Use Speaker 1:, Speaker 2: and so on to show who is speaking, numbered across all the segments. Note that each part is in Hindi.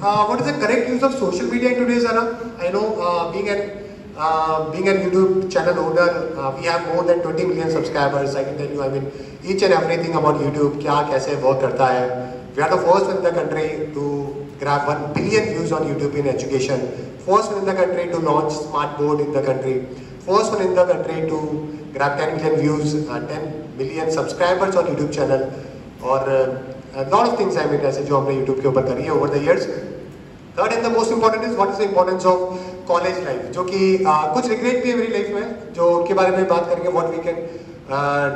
Speaker 1: what is the correct use of social media in today's era? I know being an YouTube channel owner, we have more than 20 million subscribers. I can tell you, I mean, each and everything about YouTube, क्या कैसे work करता है. We are the first in the country to grab 1 billion views on YouTube in education. First one in the country to launch smart board in the country. First one in the country to grab 10 million views, 10 million subscribers on YouTube channel. और a lot of things I mean ऐसे जो हमने YouTube के ऊपर करी है over the years. Third and the most important is what is the importance of college life, जो कि कुछ regret भी है मेरी life में, जो उनके बारे में बात करेंगे what we can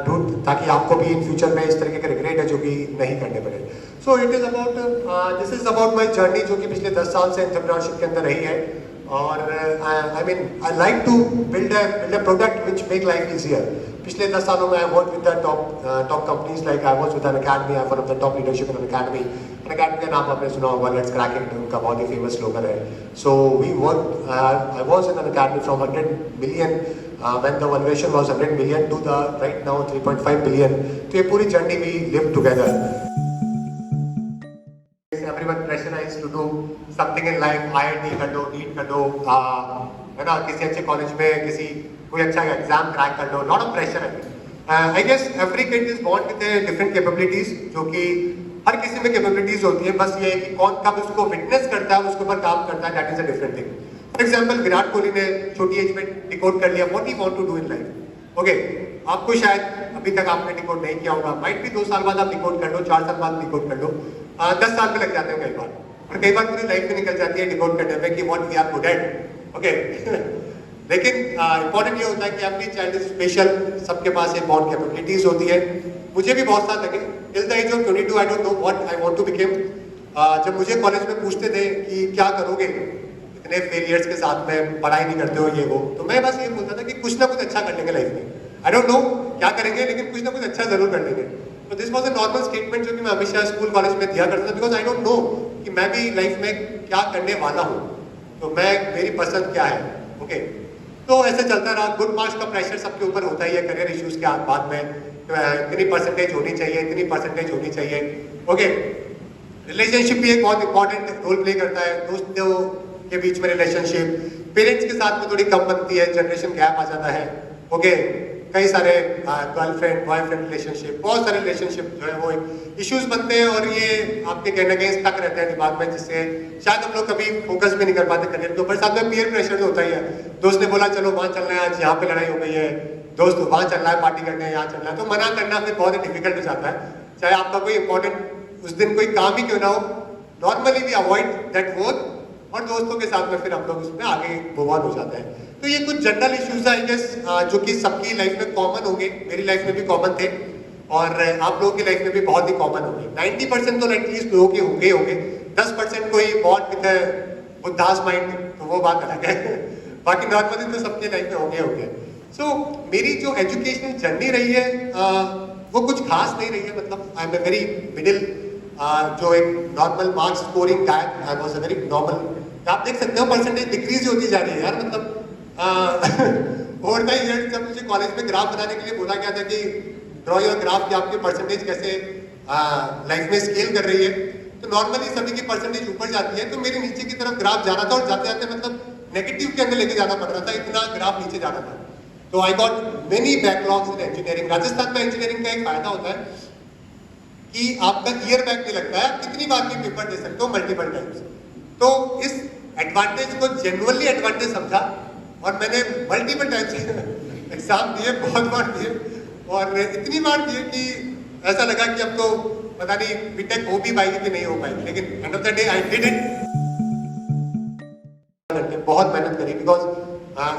Speaker 1: do ताकि आपको भी in future में इस तरीके के regret है जो कि नहीं करने पड़े. So it is about this is about my journey जो कि पिछले 10 साल से entrepreneurship के अंदर रही है. और I mean I like to build a product which make life easier. पिछले 10 सालों में I worked with the top companies like I was with an academy, I'm one of the top leadership in an academy. An academy का नाम आपने सुना होगा, Let's Crack It, उनका बहुत ही famous slogan है. So we worked, I was in an academy from 100 million when the valuation was 100 million to the right now 3.5 billion. तो ये पूरी journey we lived together. Everyone pressurized to do something in life. IIT कर दो, NEET कर दो, है ना, किसी अच्छे कॉलेज में किसी कोई अच्छा एग्जाम क्रैक कर लो. लॉट ऑफ प्रेशर है. I guess every kid is born with different capabilities, जो कि हर किसी में कैपेबिलिटीज होती है. बस ये है कि कौन कब उसको विटनेस करता है, उसके ऊपर काम करता है. That is a different thing. For example Virat Kohli ने छोटी एज में डिकोड कर लिया what he want to do in life. Okay, आपको शायद अभी तक आपने डिकोड नहीं किया होगा. माइट भी 2 साल बाद आप डिकोड कर लो, 4 साल बाद डिकोड कर लो, 10 साल भी लग जाते हैं कई बार, और कई बार पूरी लाइफ में निकल जाती है डिकोड करने में कि what we are good at. Okay, लेकिन इंपॉर्टेंट ये होता है कि एवरी चाइल्ड इज स्पेशल. सबके पास एक बॉर्न कैपेबिलिटीज होती है. मुझे भी बहुत साल लगे. Till the age of 22 I don't know what I want to become. जब मुझे कॉलेज में पूछते थे कि क्या करोगे, इतने फेलियर्स के साथ में पढ़ाई नहीं करते हो ये वो, तो मैं बस ये बोलता था कि कुछ ना कुछ अच्छा कर लेंगे लाइफ में. आई डोंट नो क्या करेंगे, लेकिन कुछ ना कुछ अच्छा जरूर कर लेंगे. तो this was a normal statement जो कि मैं हमेशा स्कूल कॉलेज में दिया करता था, बिकॉज आई डोंट नो कि मैं भी लाइफ में क्या करने वाला हूँ, तो मैं मेरी पसंद क्या है. ओके, तो ऐसे चलता रहा. गुड मार्क्स का प्रेशर सबके ऊपर होता ही है करियर इश्यूज के बाद में. इतनी परसेंटेज होनी चाहिए, इतनी परसेंटेज होनी चाहिए. ओके, रिलेशनशिप भी एक बहुत इंपॉर्टेंट रोल प्ले करता है. दोस्तों के बीच में रिलेशनशिप, पेरेंट्स के साथ में थोड़ी कम बनती है, जनरेशन गैप आ जाता है. ओके, कई सारे गर्लफ्रेंड बॉयफ्रेंड रिलेशनशिप, बहुत सारे रिलेशनशिप जो है वो इश्यूज बनते हैं, और ये आपके कहीं ना कहीं स्टक रहते हैं दिमाग में, जिससे शायद हम लोग कभी फोकस भी नहीं कर पाते करियर के ऊपर. साथ में पीयर प्रेशर जो होता ही है. दोस्त ने बोला चलो वहाँ चलना है, आज यहाँ पे लड़ाई हो गई है, दोस्त वहाँ चलना है पार्टी करने, यहाँ चलना है, तो मना करना फिर बहुत ही डिफिकल्ट हो जाता है. चाहे आपका कोई इंपॉर्टेंट उस दिन कोई काम ही क्यों ना हो, normally we avoid that work, और दोस्तों के साथ में फिर हम लोग उसमें आगे मूव ऑन हो जाते हैं. तो ये कुछ जनरल इश्यूज आई गेस जो कि सबकी लाइफ में कॉमन होंगे. मेरी लाइफ में भी कॉमन थे, और आप लोगों की लाइफ में भी बहुत ही कॉमन होंगे. 90% तो एटलीस्ट लोगों के होंगे होंगे. 10% कोई बॉन्ड विद बुद्धास माइंड, तो वो बात अलग है. बाकी नॉर्मली तो सबके लाइफ में होंगे. सो मेरी जो एजुकेशनल जर्नी रही है वो कुछ खास नहीं रही है. मतलब I am a very middle, जो एक normal marks scoring guy. I was a very normal. आप देख सकते हो परसेंटेज डिक्रीज होती जा रही है यार. मतलब ओवर द इयर्स जब मुझे कॉलेज में ग्राफ बनाने के लिए बोला गया था कि ड्रॉ योर ग्राफ, कि आपकी परसेंटेज कैसे लाइफ में स्केल कर रही है, तो नॉर्मली सभी की परसेंटेज ऊपर जाती है, तो मेरे नीचे की तरफ ग्राफ जाना था, और जाते जाते मतलब नेगेटिव के अंदर लेके जाना पड़ रहा था, इतना ग्राफ नीचे जाना था. तो I got many backlogs in engineering. Rajasthan में इंजीनियरिंग का एक फायदा होता है कि आपका ईयर बैक नहीं लगता है, आप कितनी बार भी पेपर दे सकते हो, मल्टीपल टाइम्स. तो इस एडवांटेज को जेन्युइनली एडवांटेज समझा, और मैंने मल्टीपल टाइम्स एग्जाम दिए, बहुत बार दिए, और इतनी बार दिए कि ऐसा लगा कि अब तो पता नहीं बीटेक हो भी पाएगी कि नहीं हो पाएगी. लेकिन end of the day I did it. बहुत मेहनत करी, because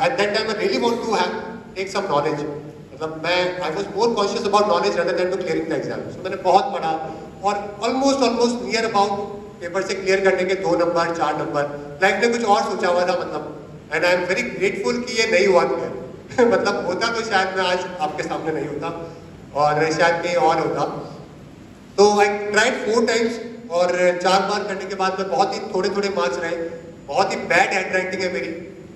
Speaker 1: at that time I really want to have take some knowledge. मतलब मैं I was more conscious about knowledge rather than to clearing the exam. So मैंने बहुत पढ़ा, और ऑलमोस्ट नियर अबाउट पेपर से क्लियर करने के 2 नंबर 4 नंबर. लाइफ ने कुछ और सोचा हुआ था, मतलब. And I am very grateful कि ये नहीं हुआ क्लियर. मतलब होता तो शायद मैं आज आपके सामने नहीं होता, और शायद कहीं और होता. तो आई ट्राइड 4 टाइम्स, और 4 बार करने के बाद में बहुत ही थोड़े मार्क्स रहे. बहुत ही बैड हैंड राइटिंग है मेरी.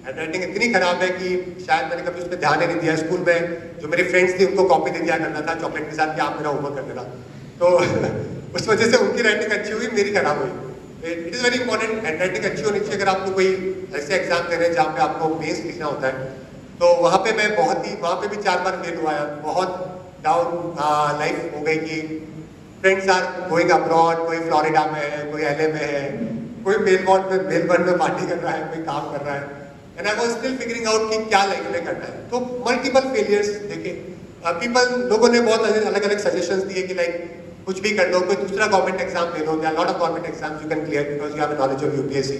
Speaker 1: हैंड राइटिंग इतनी खराब है कि शायद मैंने कभी उस पर ध्यान नहीं दिया. स्कूल में जो मेरी फ्रेंड्स थी उनको कॉपी दे दिया करना था चॉकलेट के साथ कि आप मेरा होमवर्क कर देना. तो उस वजह से उनकी राइटिंग अच्छी हुई, मेरी खराब हुई. It is very important. Handwriting अच्छी होनी चाहिए। अगर आपको कोई ऐसे एग्जाम देने हैं जहाँ पे आपको मेंस लिखना होता है, तो वहाँ पे मैं वहाँ पे भी 4 बार फेल हुआ है। बहुत डाउन लाइफ हो गई कि फ्रेंड्स आर गोइंग अब्रॉड, कोई फ्लोरिडा में है, कोई एलए में है, कोई मेलबर्न में पार्टी कर रहा है, कोई काम कर रहा है, and I was still figuring out कि क्या लाइफ में करना है। तो मल्टीपल फेलियर्स देखे, लोगों ने बहुत अलग अलग सजेशंस दिए कि लाइक कुछ भी कर लो, कोई दूसरा गवर्नमेंट एग्जाम दे लो, there are lot of government exams you can clear because you have knowledge of UPSC.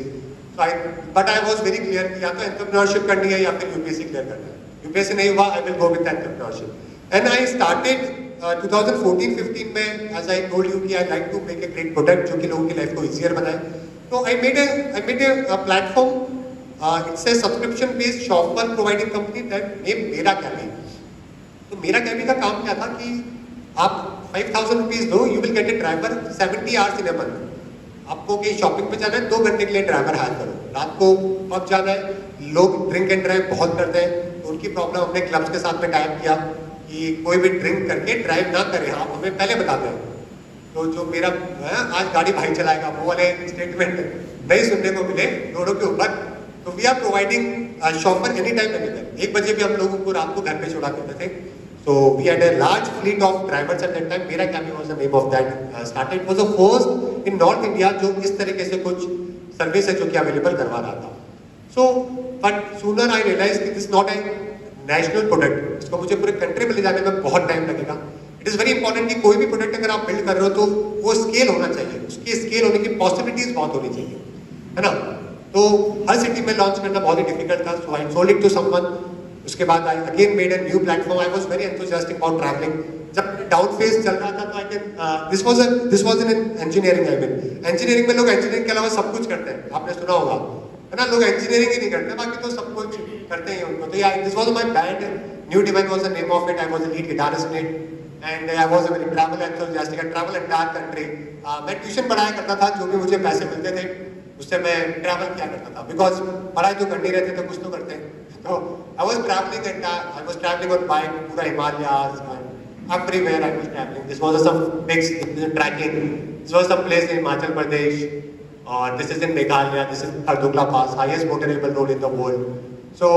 Speaker 1: But I was very clear कि या तो एंटरप्रेन्योरशिप करनी है या फिर यूपीएससी क्लियर करना है। यूपीएससी नहीं हुआ, I will go with entrepreneurship. And I started 2014-15 में, एज आई टोल्ड यू कि I like to make a great product जो कि लोगों की लाइफ को इजियर बनाए। तो I made a platform, it's a subscription based shopper providing company that name मेरा कैबी। तो मेरा कैबी का काम क्या था कि आप 5,000 रुपीज दो, you will get A driver 70 hours in a month. आपको कहीं शॉपिंग पे जाना है, 2 घंटे के लिए ड्राइवर हायर करो। रात को पब जाना है, लोग ड्रिंक एंड ड्राइव बहुत करते हैं, तो उनकी प्रॉब्लम हमने क्लब्स के साथ में टाइप किया कि कोई भी ड्रिंक करके ड्राइव ना करे, आप हमें पहले बता दें। तो जो मेरा आज गाड़ी भाई चलाएगा वो वाले स्टेटमेंट नहीं सुनने को मिले रोडों के ऊपर। तो we are providing shopper any time anywhere. 1 बजे भी हम लोगों को रात को घर पे छोड़ा करते थे। So we had a large fleet of drivers at that time. Mera Cabby was the name of that startup. It was the first in North India जो इस तरीके से कुछ सर्विस है जो कि अवेलेबल करवा रहा था। So but sooner I realized कि this is not a national product. इसको मुझे पूरे कंट्री में ले जाने में बहुत टाइम लगेगा। It is very important कि कोई भी प्रोडक्ट अगर आप बिल्ड कर रहे हो तो वो स्केल होना चाहिए, उसकी स्केल होने की पॉसिबिलिटीज बहुत होनी चाहिए, है ना। तो हर सिटी में लॉन्च करना बहुत ही डिफिकल्ट था। So I sold it to someone. उसके बाद I again made a new platform. I was very enthusiastic about travelling. जब डाउन फेज चल रहा था तो I can this was in engineering. I mean engineering में लोग इंजीनियरिंग के अलावा सब कुछ करते हैं, आपने सुना होगा, है ना। लोग इंजीनियरिंग ही नहीं करते, बाकी तो सब कुछ करते हैं उनको। तो या this was my band, new divine was the name of it. I was the lead guitarist in it and I was a very travel enthusiastic. I travel entire country. मैं ट्यूशन पढ़ाया करता था, जो भी मुझे पैसे मिलते थे उससे मैं ट्रैवल किया करता था, बिकॉज पढ़ाई तो करनी रहती तो कुछ तो करते हैं। तो I was traveling on bike, पूरा Himalayas, everywhere I was traveling. This was some big trekking. This was some place in Himachal Pradesh, और this is in Meghalaya. This is Khardukla Pass, highest motorable road in the world. So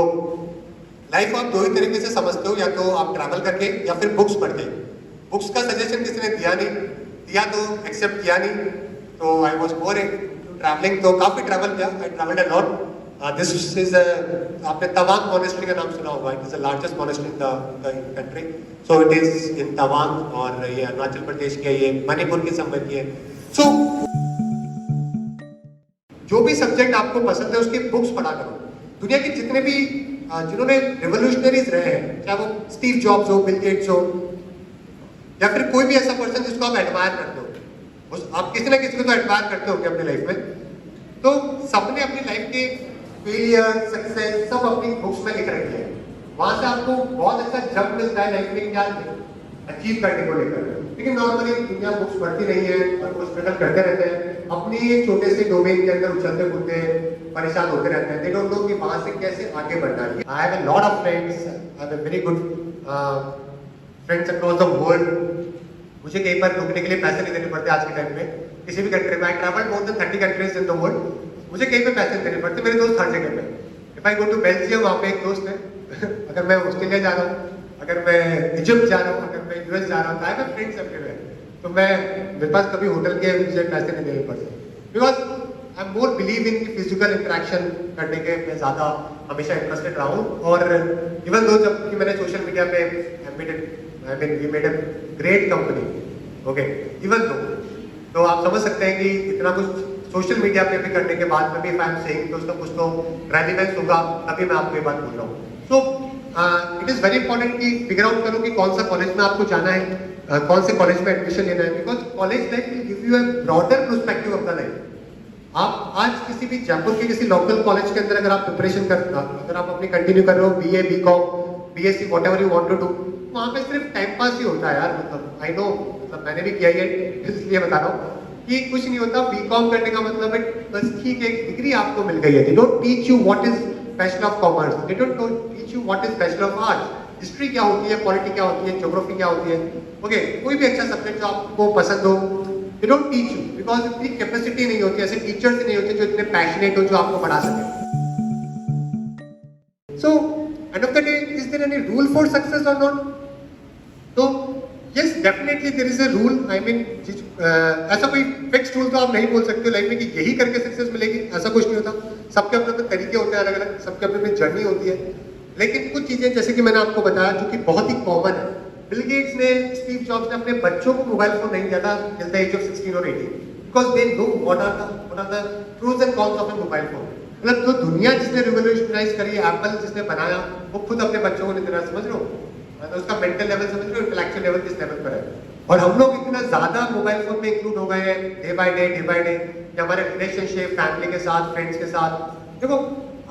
Speaker 1: life आप 2 ही तरीके से समझते हो, या तो आप ट्रैवल करके या फिर बुक्स पढ़ के। बुक्स का सजेशन किसी ने दिया नहीं, दिया तो एक्सेप्ट किया नहीं। तो I was more into traveling, तो काफी ट्रैवल किया। I traveled a lot. This is आपने तवांग मॉनेस्ट्री का नाम सुना होगा। It is the largest monastery in the country. So it is in Tawang, और ये अरुणाचल प्रदेश की है, ये मणिपुर की संबंध की है। सो जो भी सब्जेक्ट आपको पसंद है उसकी बुक्स पढ़ा करो। दुनिया के जितने भी जिन्होंने रिवोल्यूशनरीज रहे हैं, चाहे वो स्टीव जॉब्स हो, बिल गेट्स हो, या फिर कोई भी ऐसा पर्सन जिसको आप एडमायर करते हो, आप किसी ना किसी को तो एडमायर करते होंगे अपनी लाइफ में। तो सबने अपनी लाइफ के फेलियर, सक्सेस सब अपनी बुक्स में लिख रखे हैं। वहां से आपको बहुत अच्छा जंप मिलता है लाइफ में क्या अचीव करने को लेकर। लेकिन नॉर्मली दुनिया बुक्स पढ़ती नहीं है और वो स्ट्रगल करते रहते हैं, अपनी एक छोटे से डोमेन के अंदर उछलते कूदते परेशान होते रहते हैं। दे डोंट नो कि वहां से कैसे आगे बढ़ना है। I have a lot of friends, I have a very good friends across the world. मुझे कई बार रुकने के लिए पैसे नहीं देने पड़ते आज के टाइम में किसी भी कंट्री में। I travel more than 30 countries in the world. मुझे कहीं पे पैसे देने पड़ते, मेरे दोस्त हर जगह पे। If I go to Belgium, वहाँ पे एक दोस्त है अगर मैं ऑस्ट्रेलिया जा रहा हूँ, अगर मैं इजिप्ट जा रहा हूँ, अगर मैं यूएस जा रहा हूँ, आई हैव फ्रेंड्स एवरीवेयर। तो मेरे पास कभी होटल के मुझे पैसे नहीं देने पड़ते, because I am more believe in physical interaction करने के मैं ज़्यादा हमेशा इंटरेस्टेड रहा हूँ। और इवन दो जब कि मैंने सोशल मीडिया पे we made a great company, okay, even though, तो आप समझ सकते हैं कि इतना कुछ सोशल मीडिया पे भी करने के बाद में भी फैन सेइंग तो उसका कुछ तो रेलिवेंस होगा, तभी मैं आपको ये बात बोल रहा हूँ। So it is very important कि फिगर आउट करो कि कौन सा कॉलेज में आपको जाना है, कौन से कॉलेज में एडमिशन लेना है, because college life will give you a broader perspective of the life. आप आज किसी भी जयपुर के किसी लोकल कॉलेज के अंदर अगर आप प्रिपरेशन अगर आप अपनी कंटिन्यू कर रहे हो, BA, BCom, BSc, whatever you want to do, वहाँ पे सिर्फ टाइम पास ही होता है यार। मतलब आई नो, मतलब मैंने भी किया है, इसलिए बता रहा हूँ कि कुछ नहीं होता। बीकॉम करने का मतलब है बस ठीक है, एक डिग्री आपको मिल गई है। They don't teach you what is bachelor of commerce, they don't teach you what is bachelor of arts, history क्या होती है, पॉलिटी क्या होती है, ज्योग्राफी क्या होती है। ओके, कोई भी अच्छा सब्जेक्ट जो आपको पसंद हो, they don't teach you because इतनी कैपेसिटी नहीं होती, ऐसे टीचर्स ही नहीं होते जो इतने पैशनेट हो जो आपको पढ़ा सके. So, end of the day, is there any rule for success or not? So, yes, definitely there is a rule. I mean, ऐसा कोई फिक्स्ड रूल तो आप नहीं बोल सकते लाइफ में कि यही करके सक्सेस मिलेगी, ऐसा कुछ नहीं होता. सबके अपने अपने तरीके होते हैं अलग अलग, सबके अपने अपने जर्नी होती है. लेकिन कुछ चीजें जैसे कि मैंने आपको बताया जो कि बहुत ही कॉमन है. बिल गेट्स ने, स्टीव जॉब्स ने अपने बच्चों को मोबाइल फोन नहीं दिया था टिल द एज ऑफ 16 और 18 because they know what are the pros and cons of a mobile phone. मतलब जो दुनिया जिसने रिवोल्यूशनाइज करी, एप्पल जिसने बनाया, वो खुद अपने बच्चों को नहीं देना. समझ रहे हो? तो उसका मेंटल लेवल समझ रहे हो, इंटेलेक्चुअल लेवल किस लेवल पर है. और हम लोग इतना ज्यादा मोबाइल फोन में इंक्लूड हो गए हैं डे बाय डे कि हमारे रिलेशनशिप, फैमिली के साथ, फ्रेंड्स के साथ. देखो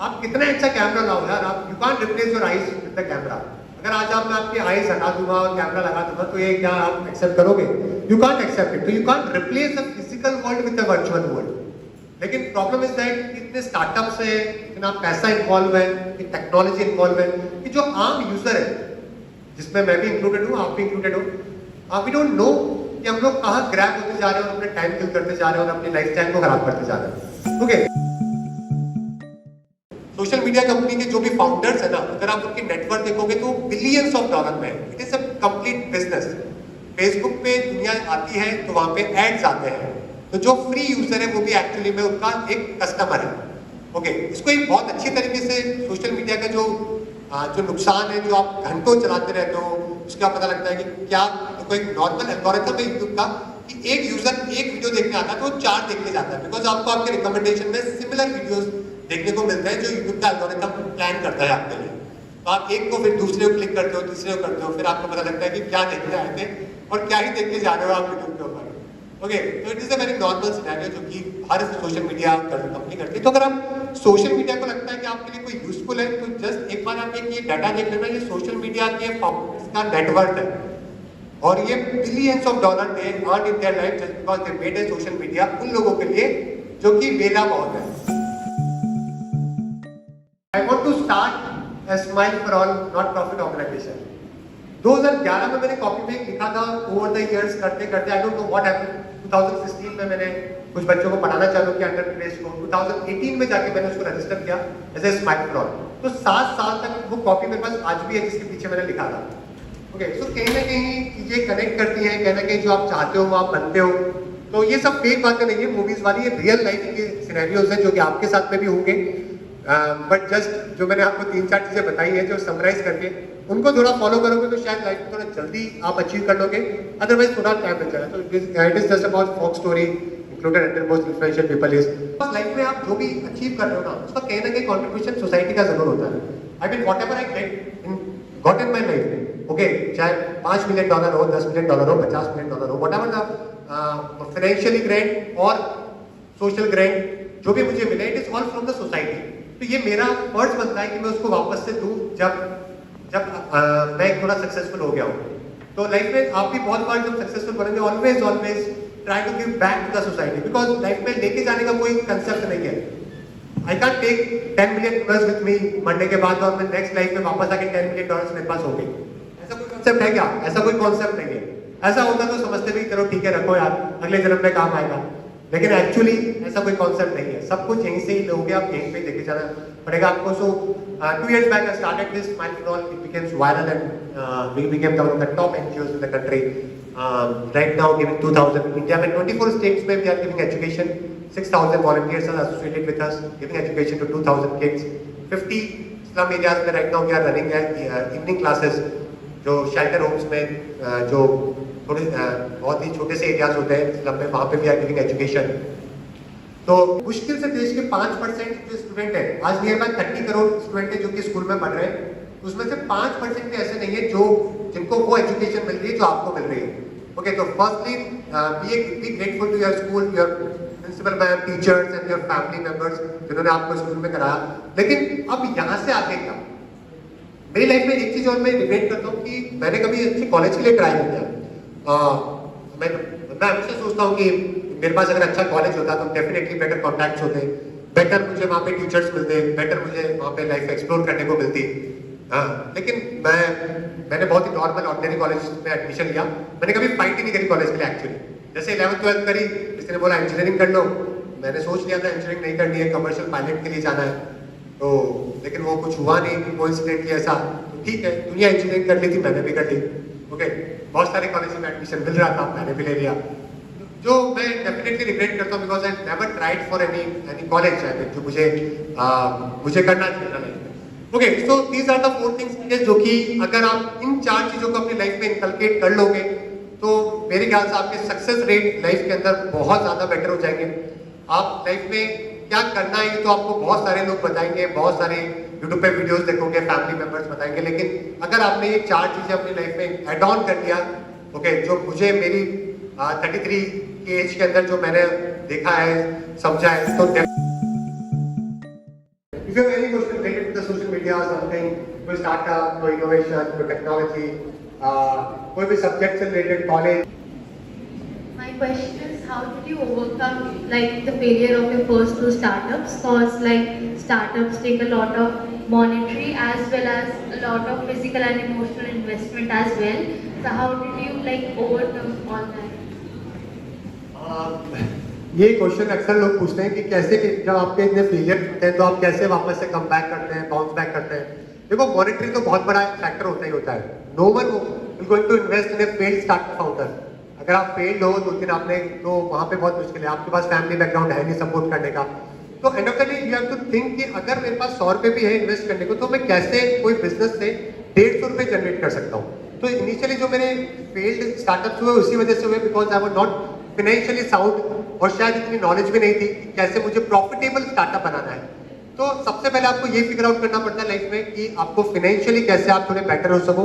Speaker 1: आप कितना अच्छा कैमरा लाओ यार, आप you can't replace your eyes with the camera. अगर आज आप मैं आपकी आईज हटा दूंगा और कैमरा लगा दूंगा तो ये क्या आप एक्सेप्ट करोगे? You can't accept it. तो you can't replace the physical world with the virtual world. लेकिन प्रॉब्लम इज दैट इतने स्टार्टअप्स है, इतना पैसा इन्वॉल्व है, टेक्नोलॉजी इन्वॉल्व है कि जो आम यूजर है, जिसमें मैं भी इंक्लूडेड हूँ, आप भी इंक्लूडेड हो, वी डोंट नो कि हम लोग कहाँ ग्रैब होते जा रहे हैं और अपने टाइम किल करते जा रहे हैं और अपनी लाइफस्टाइल को खराब करते जा रहे हैं. ओके, सोशल मीडिया कंपनी के जो भी फाउंडर्स है ना, अगर आप उनकी नेटवर्क देखोगे तो बिलियंस ऑफ डॉलर में. It is a complete business. Facebook पे दुनिया आती है तो वहां पे एड्स आते हैं, तो जो फ्री यूजर है वो भी एक्चुअली में उनका एक कस्टमर है. ओके, इसको एक बहुत अच्छी तरीके से सोशल मीडिया का जो नुकसान है, जो आप घंटों चलाते रहते हो, उसका पता लगता है कि क्या कोई नॉर्मल एल्गोरिथम है यूट्यूब का कि एक यूजर एक वीडियो देखने आता है तो वो 4 देखने जाता है बिकॉज आपको आपके रिकमेंडेशन में सिमिलर वीडियोस देखने को मिलते हैं जो यूट्यूब का एल्गोरिथम प्लान करता है आपके लिए. तो आप एक को फिर दूसरे को क्लिक करते हो, तीसरे को करते हो, फिर आपको पता लगता है कि क्या देखने आए थे और क्या ही देखने जा रहे हो आप यूट्यूब के ऊपर. ओके, तो it is a very normal scenario जो कि हर सोशल मीडिया कंपनी करती है. तो अगर आप सोशल मीडिया को लगता है कि आपके लिए कोई यूजफुल है तो जस्ट एक बार आप ये डाटा देख लेना. ये सोशल मीडिया के फाउंडर्स का नेटवर्क है और ये billions of dollar they earn in their life just because they made a social media उन लोगों के लिए जो कि वेला बहुत है. I want to start a smile for all not profit organisation. 2011 में मैंने कॉपी में लिखा था. ओवर द इयर्स करते करते आई डोंट नो व्हाट हैपेंड. 2016 में मैंने कुछ बच्चों को पढ़ाना चालू किया अंडर प्रिविलेज को. 2018 में जाके मैंने उसको रजिस्टर किया as a smile for all. तो 7 साल तक वो कॉपी मेरे पास आज भी है जिसके पीछे मैंने लिखा था. ओके, सो कहीं ना कहीं चीजें कनेक्ट करती हैं, कहीं ना कहीं जो आप चाहते हो वो आप बनते हो. तो ये सब फेक बातें नहीं है मूवीज वाली, ये रियल लाइफ के सिनेरियोज हैं जो कि आपके साथ में भी होंगे. बट जस्ट जो मैंने आपको 3-4 चीजें बताई है जो समराइज करके उनको थोड़ा फॉलो करोगे तो शायद लाइफ में थोड़ा जल्दी आप अचीव कर लोगे, अदरवाइज थोड़ा टाइम लग जाएगा. तो it is just about folk story included under most influential people is. Life में आप जो भी अचीव कर रहे हो ना उसका कहीं ना कहीं कंट्रीब्यूशन सोसाइटी का जरूर होता है. I mean whatever I got in my life, okay, चाहे $5 मिलियन हो, $10 मिलियन हो, $50 मिलियन हो, व्हाटएवर द फाइनेंशियली ग्रेंट और सोशल ग्रेंट जो भी मुझे मिले, it is all from the society. तो ये मेरा फर्ज बनता है कि मैं उसको वापस से दूं जब मैं थोड़ा सक्सेसफुल हो गया हूँ. तो लाइफ में आप भी बहुत बार जब सक्सेसफुल बनेंगे always try to give back to the society because life में लेके जाने का कोई कंसेप्ट नहीं है. I can take $10 million with me Monday के बाद और मैं नेक्स्ट लाइफ में वापस आके $10 मिलियन मेरे पास हो गए. ऐसा कोई कंसेप्ट है क्या? ऐसा कोई कॉन्सेप्ट नहीं है. ऐसा होता तो समझते भी चलो ठीक है रखो यार अगले जन्म में काम आएगा. लेकिन एक्चुअली ऐसा कोई कॉन्सेप्ट नहीं है. सब कुछ यहीं से ही लोगे, आप यहीं पे लेके जाना पड़ेगा आपको. सो 2 years back I started this Smile for All. It became viral and we became one of the top NGOs in the country. Right now giving 2,000 India में 24 states में we are giving education. 6,000 volunteers are associated with us, giving education to 2,000 kids. 50 slum areas में right now we are running evening classes. जो shelter homes में जो थोड़े बहुत ही छोटे से एरियाज होते हैं स्लम में, वहाँ पे भी आर गिविंग एजुकेशन. तो मुश्किल से देश के 5% जो स्टूडेंट है, आज नियर बाय 30 करोड़ स्टूडेंट है जो कि स्कूल में पढ़ रहे हैं, उसमें से 5% भी ऐसे नहीं है जो जिनको वो एजुकेशन मिल रही है जो आपको मिल रही है. ओके, तो firstly be grateful to your school, your principal ma'am, teachers and your family members जिन्होंने आपको स्कूल में कराया. लेकिन अब यहाँ से आगे क्या? मेरी लाइफ में एक चीज और मैं रिग्रेट करता हूँ कि मैंने कभी अच्छे कॉलेज के लिए ट्राई नहीं किया. मैं हमेशा सोचता हूँ कि मेरे पास अगर अच्छा कॉलेज होता तो डेफिनेटली बेटर कॉन्टैक्ट्स होते, बेटर मुझे वहाँ पे टीचर्स मिलते, बेटर मुझे वहाँ पे लाइफ एक्सप्लोर करने को मिलती. लेकिन मैंने बहुत ही नॉर्मल ऑर्डिनरी कॉलेज में एडमिशन लिया. मैंने कभी फाइट ही नहीं करी कॉलेज के लिए एक्चुअली. जैसे 11th-12th करी, किसी ने बोला इंजीनियरिंग कर लो, मैंने सोच लिया था इंजीनियरिंग नहीं करनी है, कमर्शियल पायलट के लिए जाना है, तो लेकिन वो कुछ हुआ नहीं, कोइंसिडेंटली ऐसा, तो ठीक है, दुनिया इंजीनियरिंग कर ली थी, मैंने भी कर ली, ओके, बहुत सारे कॉलेज में एडमिशन मिल रहा था, मैंने भी ले लिया, जो मैं डेफिनेटली रिग्रेट करता हूँ because I never tried for any college, I think जो मुझे करना चाहिए था। Okay, so these are the 4 things जो कि अगर आप इन 4 चीजों को अपनी लाइफ में इनकलकेट कर लोगे तो मेरे ख्याल से आपके सक्सेस रेट लाइफ के अंदर बहुत ज्यादा बेटर हो जाएंगे। आप लाइफ में क्या करना है तो आपको बहुत सारे लोग बताएंगे, बहुत सारे यूट्यूब पे वीडियोस देखोगे, फैमिली मेंबर्स बताएंगे, लेकिन अगर आपने ये 4 चीजें अपनी लाइफ में एड ऑन कर दिया, ओके, जो मुझे मेरी 33 की एज के अंदर जो मैंने देखा है, समझा है, तो if you have any question related to the social media or something, कोई startup, कोई innovation, कोई technology, कोई भी subject से related college.
Speaker 2: My question is, how did you overcome like the failure of your first 2 startups? Cause like startups take a lot of monetary as well as a lot of physical and emotional investment as well. So how did you like overcome all that?
Speaker 1: ये क्वेश्चन अक्सर लोग पूछते हैं कि कैसे कि जब आपके इतने फेलियर होते हैं तो आप कैसे वापस से कम बैक करते हैं, बाउंस बैक करते हैं। देखो, मॉनिटरी तो बहुत बड़ा फैक्टर होता ही होता है। No one will going to invest in a failed startup founder. अगर आप फेल्ड हो 2 दिन आपने, तो वहाँ पे बहुत मुश्किल है, आपके पास फैमिली बैकग्राउंड है नहीं सपोर्ट करने का। तो end of the day you have to think कि अगर मेरे पास 100 रुपये भी है इन्वेस्ट करने को, तो मैं कैसे कोई बिजनेस से 150 रुपये जनरेट कर सकता हूँ। तो इनिशियली जो मेरे फेल्ड स्टार्टअप्स हुए उसी वजह से हुए because I was not financially sound, और शायद इतनी नॉलेज भी नहीं थी कि कैसे मुझे प्रॉफिटेबल स्टार्टअप बनाना है। तो सबसे पहले आपको ये फिगर आउट करना पड़ता है लाइफ में कि आपको फाइनेंशियली कैसे आप थोड़े बेटर हो सको।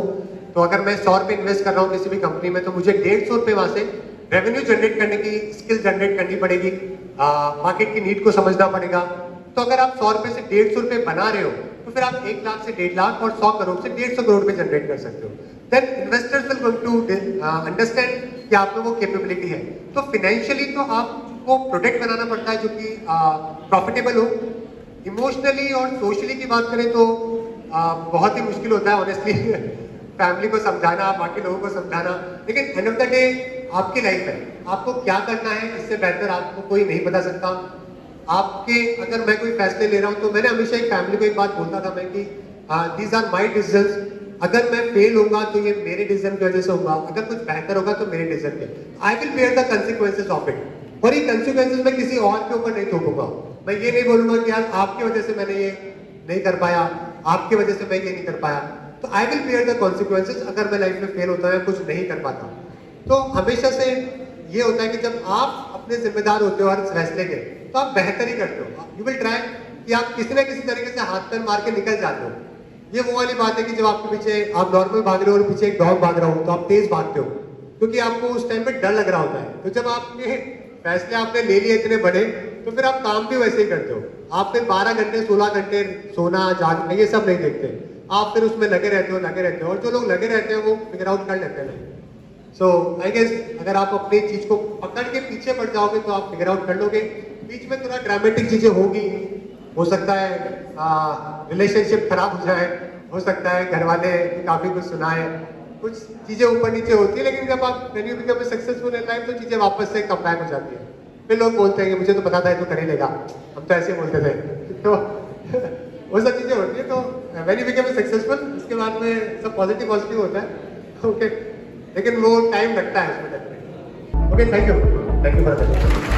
Speaker 1: तो अगर मैं 100 रुपये इन्वेस्ट कर रहा हूँ किसी भी कंपनी में, तो मुझे 150 रुपये वहाँ से रेवेन्यू जनरेट करने की स्किल जनरेट करनी पड़ेगी, मार्केट की नीड को समझना पड़ेगा। तो अगर आप 100 रुपये से 150 रुपये बना रहे हो, तो फिर आप 1 लाख से 1.5 लाख और 100 करोड़ से 150 करोड़ रुपये जनरेट कर सकते हो। Then investors will going to understand कि आप में वो कैपेबिलिटी है। तो फाइनेंशियली तो आपको प्रोडक्ट बनाना पड़ता है जो कि प्रॉफिटेबल हो। इमोशनली और सोशली की बात करें तो बहुत ही मुश्किल होता है ऑनेस्टली फैमिली को समझाना, बाकी लोगों को समझाना, लेकिन एंड ऑफ द डे आपकी लाइफ है, आपको क्या करना है इससे बेहतर आपको कोई नहीं बता सकता। आपके अगर मैं कोई फैसले ले रहा हूँ तो मैंने हमेशा एक फैमिली को एक बात बोलता था मैं कि दीज आर माई डिसीजंस। अगर मैं फेल होगा तो ये मेरे डिसीजन की वजह से होगा, अगर कुछ बेहतर होगा तो मेरे डिसीजन के, I will bear the consequences of it. और ये कंसिक्वेंसेस मैं किसी और के ऊपर नहीं थोपूंगा। मैं ये नहीं बोलूंगा कि यार आपकी वजह से मैंने ये नहीं कर पाया, आपकी वजह से मैं ये नहीं कर पाया। तो I will bear the consequences अगर मैं लाइफ में फेल होता है, कुछ नहीं कर पाता। तो हमेशा से ये होता है कि जब आप अपने जिम्मेदार होते हो हर फैसले के, तो आप बेहतर ही करते हो। यू विल ट्राई कि आप किसी ना किसी तरीके से हाथ पैर मार के निकल जाते हो। ये वो वाली बात है कि जब आपके पीछे आप नॉर्मल भाग रहे हो और पीछे एक डॉग भाग रहा हो, तो आप तेज भागते हो क्योंकि आपको उस टाइम पे डर लग रहा होता है। तो जब आपके फैसले आपने ले लिए इतने बड़े, तो फिर आप काम भी वैसे ही करते हो। आप फिर 12 घंटे 16 घंटे सोना जागना ये सब नहीं देखते, आप फिर उसमें लगे रहते हो। और जो लोग लगे रहते हैं वो फिगर आउट कर लेते हैं। सो आई गेस अगर आप अपनी चीज को पकड़ के पीछे बढ़ जाओगे तो आप फिगर आउट कर लोगे। बीच में थोड़ा ड्रामेटिक चीजें होगी, हो सकता है रिलेशनशिप खराब हो जाए, हो सकता है घर वाले काफी कुछ सुनाए, कुछ चीजें ऊपर नीचे होती है, लेकिन जब आप when you become successful in life तो चीजें वापस से कम बैक हो जाती है। फिर लोग बोलते हैं कि मुझे तो पता था ये तो कर ही लेगा, हम तो ऐसे बोलते थे। तो वो सब चीजें होती है। तो when you become सक्सेसफुल उसके बाद में सब पॉजिटिव होता है। ओके, लेकिन वो टाइम लगता है उसमें। Okay, thank you for